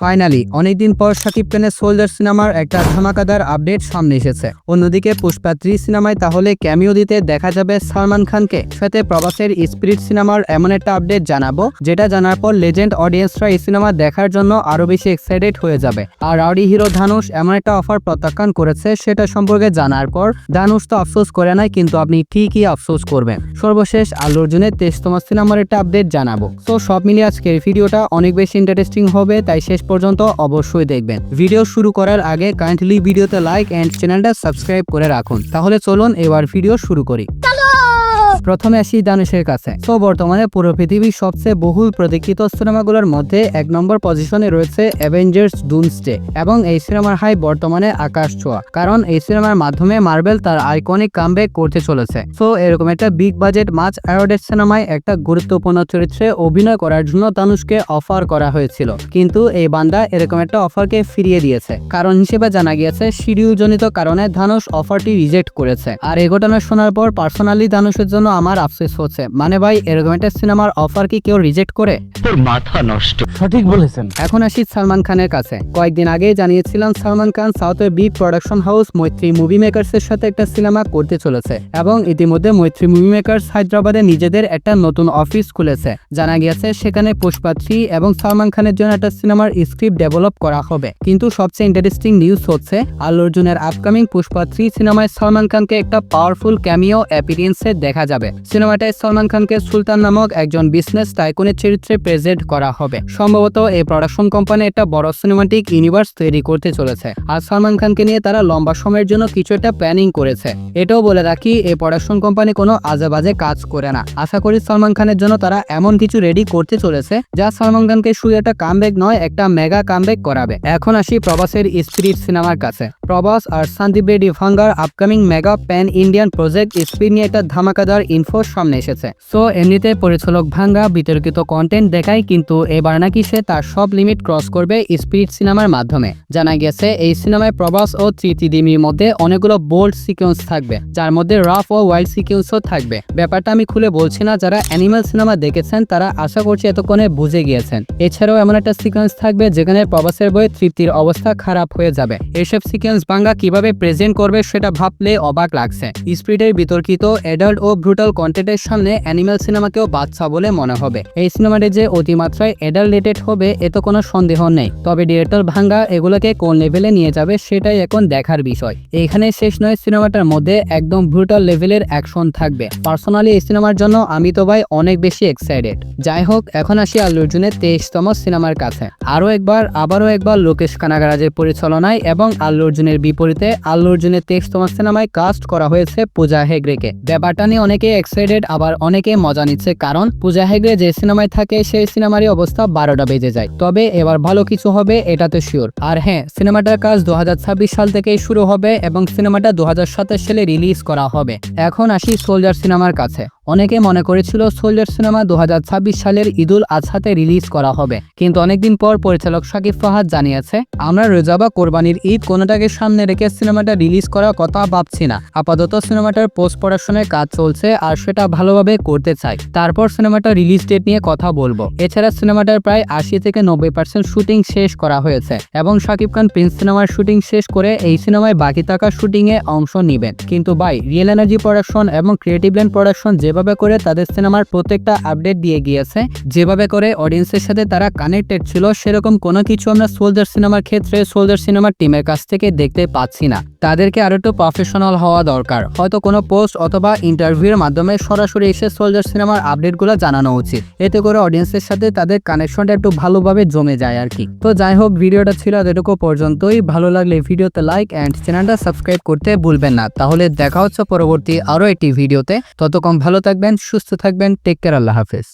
Finally অনেকদিন পর শাকিব খানের সোলজার সিনেমার একটা ধামাকাদার আপডেট সামনে এসেছে। অন্যদিকে পুষ্পা 3 সিনেমায় তাহলে ক্যামিও দিতে দেখা যাবে সালমান খানকে। সাথে প্রবাসের স্পিরিট সিনেমার এমন একটা আপডেট জানাবো, যেটা জানার পর লেজেন্ড অডিয়েন্সরা এই সিনেমা দেখার জন্য আরো বেশি এক্সাইটেড হয়ে যাবে। আর রাউডি হিরো ধানুষ এমন একটা অফার প্রত্যাখ্যান করেছে, সেটা সম্পর্কে জানার পর ধানুষ তো আফসোস করে নাই, কিন্তু আপনি ঠিকই আফসোস করবেন। সর্বশেষ আল্লু অর্জুনের 23তম সিনেমার একটা আপডেট জানাবো। তো সব মিলিয়ে আজকের ভিডিওটা অনেক বেশি ইন্টারেস্টিং হবে, তাই শেষ পর্যন্ত অবশ্যই দেখবেন। ভিডিও শুরু করার আগে কাইন্ডলি ভিডিওতে লাইক এন্ড চ্যানেলটা সাবস্ক্রাইব করে রাখুন। তাহলে চলুন এবার ভিডিও শুরু করি। প্রথমে আসি ধানুষের কাছে। তো বর্তমানে পুরো পৃথিবীর সবচেয়ে বহুল প্রতীক্ষিত সিনেমাগুলোর মধ্যে 1 নম্বর পজিশনে রয়েছে অ্যাভেঞ্জার্স ডুমসডে, এবং এই সিনেমার হাই বর্তমানে আকাশ ছোঁয়া, কারণ এই সিনেমার মাধ্যমে মার্বেল তার আইকনিক কামব্যাক করতে চলেছে। তো এরকম একটা বিগ বাজেট মাচ অ্যাওয়ার্ডের সিনেমায় একটা গুরুত্বপূর্ণ চরিত্রে অভিনয় করার জন্য ধানুষকে অফার করা হয়েছিল, কিন্তু এই বান্দা এরকম একটা অফারকে ফিরিয়ে দিয়েছে। কারণ হিসেবে জানা গিয়েছে শিডিউল জনিত কারণে ধানুষ অফারটি রিজেক্ট করেছে। আর এই ঘটনা শোনার পর পার্সোনালি ধানুষের জন্য আমার আফসোস হচ্ছে। মানে ভাই, এরকম একটা সিনেমার অফার কি কেউ রিজেক্ট করে? তোর মাথা নষ্ট। সঠিক বলেছেন। এখন আসি সালমান খানের কাছে। কয়েকদিন আগে জানিয়েছিলাম সালমান খান সাউথের বিগ প্রোডাকশন হাউস মৈত্রী মুভি মেকার্স এর সাথে একটা সিনেমা করতে চলেছে, এবং ইতিমধ্যে মৈত্রী মুভি মেকার্স হায়দ্রাবাদে নিজেদের একটা নতুন অফিস খুলেছে। জানা গিয়েছে সেখানে পুষ্পা 3 এবং সালমান খানের জন্য একটা সিনেমার স্ক্রিপ্ট ডেভেলপ করা হবে। কিন্তু সবচেয়ে ইন্টারেস্টিং নিউজ হচ্ছে আল্লু অর্জুনের আপকামিং পুষ্পা 3 সিনেমায় সালমান খানকে একটা পাওয়ারফুল ক্যামিও অ্যাপিয়ারেন্সে দেখা যাবে। সিনেমাটায় সালমান খানকে সুলতান নামক একজন বিজনেস টাইকুনের চরিত্রে প্রেজেন্ট করা হবে। সম্ভবত এই প্রোডাকশন কোম্পানি একটা বড় সিনেমাটিক ইউনিভার্স তৈরি করতে চলেছে, আর সালমান খানকে নিয়ে তারা লম্বা সময়ের জন্য কিছু একটা প্ল্যানিং করেছে। এটাও বলে রাখি, এই প্রোডাকশন কোম্পানি কোনো আজেবাজে কাজ করে না। আশা করি সালমান খানের জন্য তারা এমন কিছু রেডি করতে চলেছে যা সালমান খানকে শুধু একটা কামব্যাক নয়, একটা মেগা কামব্যাক করাবে। এখন আসি প্রবাসের স্পিরিট সিনেমার কাছে। প্রবাস আর সন্দীপ রেড্ডি ভাঙ্গার upcoming mega pan Indian project spirit নিয়ে একটা ধামাকাদার ইনফো সামনে এসেছে। সো এমনিতে পরিচালক ভাঙ্গা বিতর্কিত কন্টেন্ট দেখায়, কিন্তু এবার নাকি সে তার সব লিমিট ক্রস করবে স্পিরিট সিনেমার মাধ্যমে। জানা গেছে এই সিনেমায় প্রবাস ও তৃতীদিমির মধ্যে অনেকগুলো বোল্ড সিকোয়েন্স থাকবে, যার মধ্যে রাফ ও ওয়াইল্ড সিকোয়েন্সও থাকবে। ব্যাপারটা আমি খুলে বলছি না, যারা অ্যানিমাল সিনেমা দেখেছেন তারা আশা করছি এতক্ষণে বুঝে গিয়েছেন। এছাড়াও এমন একটা সিকোয়েন্স থাকবে যেখানে প্রবাসের বয়ে তৃপ্তির অবস্থা খারাপ হয়ে যাবে। এইসব সিকোয়েন্স ভাঙ্গা কিভাবে প্রেজেন্ট করবে সেটা ভাবলে অবাক লাগছে। স্পিরিটের বিতর্কিত অ্যাডাল্ট ও ব্রুটাল কন্টেন্টের সামনে অ্যানিমাল সিনেমাকেও বাচ্চা বলে মনে হবে। এই সিনেমাটি যে অতিমাত্রায় অ্যাডাল্টেড হবে এতে কোনো সন্দেহ নেই, তবে ডিরেক্টর ভাঙ্গা এগুলোকে কোন লেভেলে নিয়ে যাবে সেটাই এখন দেখার বিষয়। এখানে শেষ নয়, সিনেমাটার মধ্যে একদম ব্রুটাল লেভেলের অ্যাকশন থাকবে। পার্সোনালি এই সিনেমার জন্য আমি তো ভাই অনেক বেশি এক্সাইটেড। যাই হোক, এখন আসি আল্লু অর্জুনের 23তম সিনেমার কাছে। আবারও একবার লোকেশ কানাগরাজের পরিচালনায় এবং আল্লু অর্জুনের বিপরীতে আল্লু অর্জুনের 23তম সিনেমায় কাস্ট করা হয়েছে পূজা হেগড়েকে। ব্যাপারটা নিয়ে অনেকে এক্সাইটেড, আবার অনেকে মজা নিচ্ছে, কারণ পূজা হেগড়ে যে সিনেমায় থাকে সেই সিনেমারই অবস্থা 12টা বেজে যায়। তবে এবার ভালো কিছু হবে, এটা তো শিওর। আর হ্যাঁ, সিনেমাটার কাজ 2026 সাল থেকেই শুরু হবে এবং সিনেমাটা 2027 সালে রিলিজ করা হবে। এখন আসি সোলজার সিনেমার কাছে। অনেকে মনে করেছিল সোলজার সিনেমা 2026 সালের ঈদুল আজহাতে রিলিজ করা হবে, কিন্তু অনেকদিন পর পরিচালক শাকিব ফাহাদ জানিয়েছে আমরা রোজা বা কোরবানির ঈদ কোনোটাকে সামনে রেখে সিনেমাটা রিলিজ করার কথা ভাবছি না। আপাতত সিনেমাটার পোস্ট প্রোডাকশনের কাজ চলছে, আর সেটা ভালোভাবে করতে চাই। তারপর সিনেমাটা রিলিজ ডেট নিয়ে কথা বলবো। এছাড়া সিনেমাটার প্রায় 80 থেকে 90% শুটিং শেষ করা হয়েছে, এবং শাকিব খান প্রিন্স সিনেমার শুটিং শেষ করে এই সিনেমায় বাকি থাকা শুটিং এ অংশ নেবেন। কিন্তু ভাই, রিয়েল এনার্জি প্রোডাকশন এবং ক্রিয়েটিভ ল্যান্ড প্রোডাকশন যেভাবে করে তাদের সিনেমার প্রত্যেকটা আপডেট দিয়ে গিয়েছে, যেভাবে করে অডিয়েন্সের সাথে তারা কানেক্টেড ছিল, সেরকম কোনো কিছু আমরা সোলজার সিনেমার ক্ষেত্রে সোলজার সিনেমার টিমের কাছ থেকে দেখতে পাচ্ছি না। তাদেরকে আরো একটু প্রফেশনাল হওয়া দরকার। হয়তো কোনো পোস্ট অথবা ইন্টারভিউর মাধ্যমে সরাসরি এসে সোলজার সিনেমার আপডেটগুলো জানানো উচিত, এতে করে অডিয়েন্সের সাথে তাদের কানেকশনটা একটু ভালোভাবে জমে যায় আর কি। তো যাই হোক, ভিডিওটা ছিল এতটুকু পর্যন্তই। ভালো লাগলে ভিডিওতে লাইক এন্ড চ্যানেলটা সাবস্ক্রাইব করতে ভুলবেন না। তাহলে দেখা হচ্ছে পরবর্তী আরো একটি ভিডিওতে। ততক্ষণ ভালো থাকবেন, সুস্থ থাকবেন, টেক কেয়ার, আল্লাহ হাফেজ।